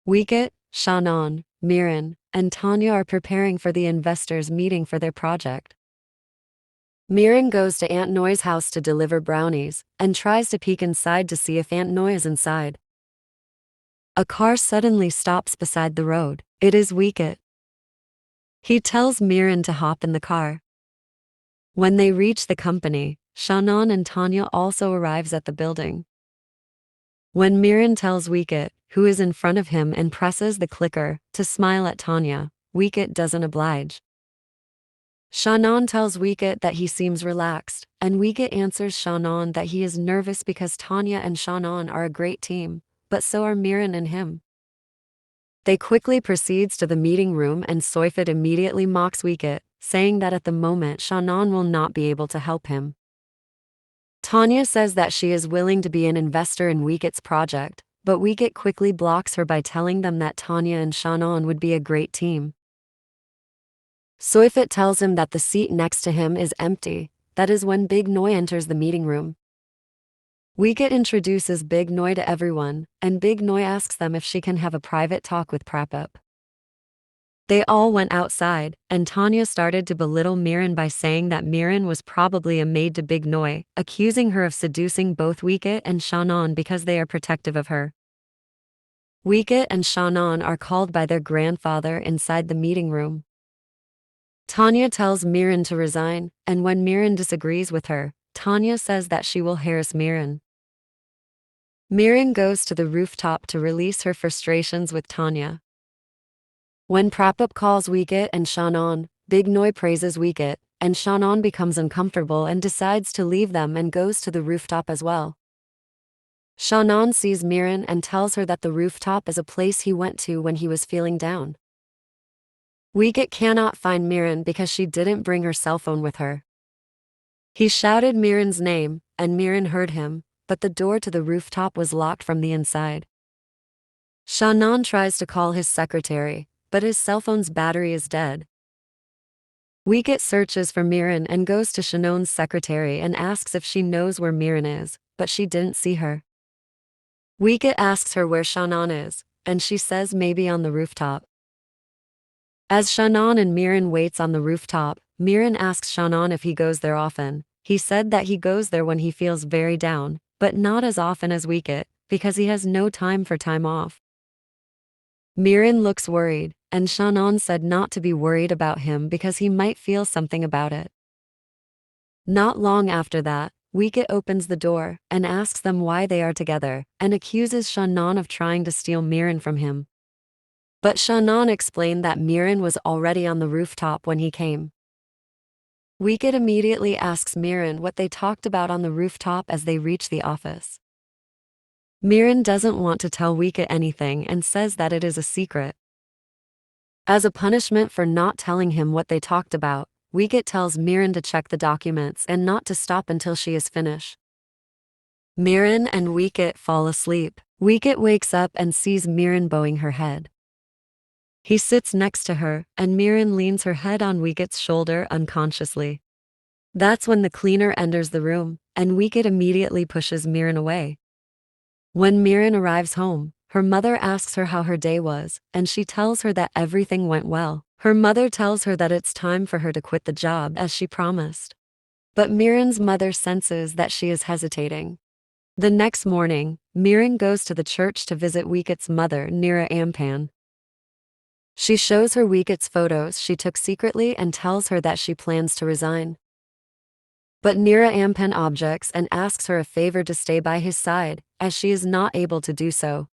Wicket, Shannon, Mirin, and Tanya are preparing for the investors' meeting for their project. Mirin goes to Aunt Noi's house to deliver brownies and tries to peek inside to see if Aunt Noi is inside. A car suddenly stops beside the road. It is Wicket. He tells Mirin to hop in the car. When they reach the company, Shannon and Tanya also arrives at the building. When Mirin tells Wicket, who is in front of him, and presses the clicker to smile at Tanya, Wicket doesn't oblige. Shannon tells Wicket that he seems relaxed, and Wicket answers Shannon that he is nervous because Tanya and Shannon are a great team, but so are Mirin and him. They quickly proceeds to the meeting room and Soifit immediately mocks Wicket, saying that at the moment Shannon will not be able to help him. Tanya says that she is willing to be an investor in Wicket's project, but Wicket quickly blocks her by telling them that Tanya and Shannon would be a great team. Soifit tells him that the seat next to him is empty. That is when Big Noi enters the meeting room. Wicket introduces Big Noi to everyone, and Big Noi asks them if she can have a private talk with Prapap. They all went outside, and Tanya started to belittle Mirin by saying that Mirin was probably a maid to Big Noi, accusing her of seducing both Wicket and Shannon because they are protective of her. Wicket and Shannon are called by their grandfather inside the meeting room. Tanya tells Mirin to resign, and when Mirin disagrees with her, Tanya says that she will harass Mirin. Mirin goes to the rooftop to release her frustrations with Tanya. When Prapap calls Wicket and Shannon, Big Noi praises Wicket, and Shannon becomes uncomfortable and decides to leave them and goes to the rooftop as well. Shannon sees Mirin and tells her that the rooftop is a place he went to when he was feeling down. Wicket cannot find Mirin because she didn't bring her cell phone with her. He shouted Mirin's name, and Mirin heard him, but the door to the rooftop was locked from the inside. Shannon tries to call his secretary, but his cell phone's battery is dead. Wicket searches for Mirin and goes to Shannon's secretary and asks if she knows where Mirin is, but she didn't see her. Wicket asks her where Shannon is, and she says maybe on the rooftop. As Shannon and Mirin waits on the rooftop, Mirin asks Shannon if he goes there often. He said that he goes there when he feels very down, but not as often as Wicket, because he has no time for time off. Mirin looks worried, and Shannon said not to be worried about him because he might feel something about it. Not long after that, Wicket opens the door and asks them why they are together, and accuses Shannon of trying to steal Mirin from him. But Shannon explained that Mirin was already on the rooftop when he came. Wicket immediately asks Mirin what they talked about on the rooftop as they reach the office. Mirin doesn't want to tell Wicket anything and says that it is a secret. As a punishment for not telling him what they talked about, Wicket tells Mirin to check the documents and not to stop until she is finished. Mirin and Wicket fall asleep. Wicket wakes up and sees Mirin bowing her head. He sits next to her, and Mirin leans her head on Wicket's shoulder unconsciously. That's when the cleaner enters the room, and Wicket immediately pushes Mirin away. When Mirin arrives home, her mother asks her how her day was, and she tells her that everything went well. Her mother tells her that it's time for her to quit the job as she promised. But Mirin's mother senses that she is hesitating. The next morning, Mirin goes to the church to visit Wicket's mother, Nira Ampan. She shows her Wicket's photos she took secretly and tells her that she plans to resign. But Nira Ampan objects and asks her a favor to stay by his side, as she is not able to do so.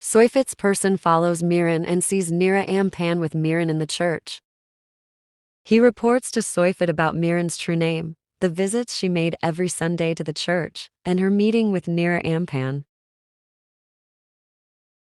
Soifit's person follows Mirin and sees Nira Ampan with Mirin in the church. He reports to Soifit about Mirin's true name, the visits she made every Sunday to the church, and her meeting with Nira Ampan.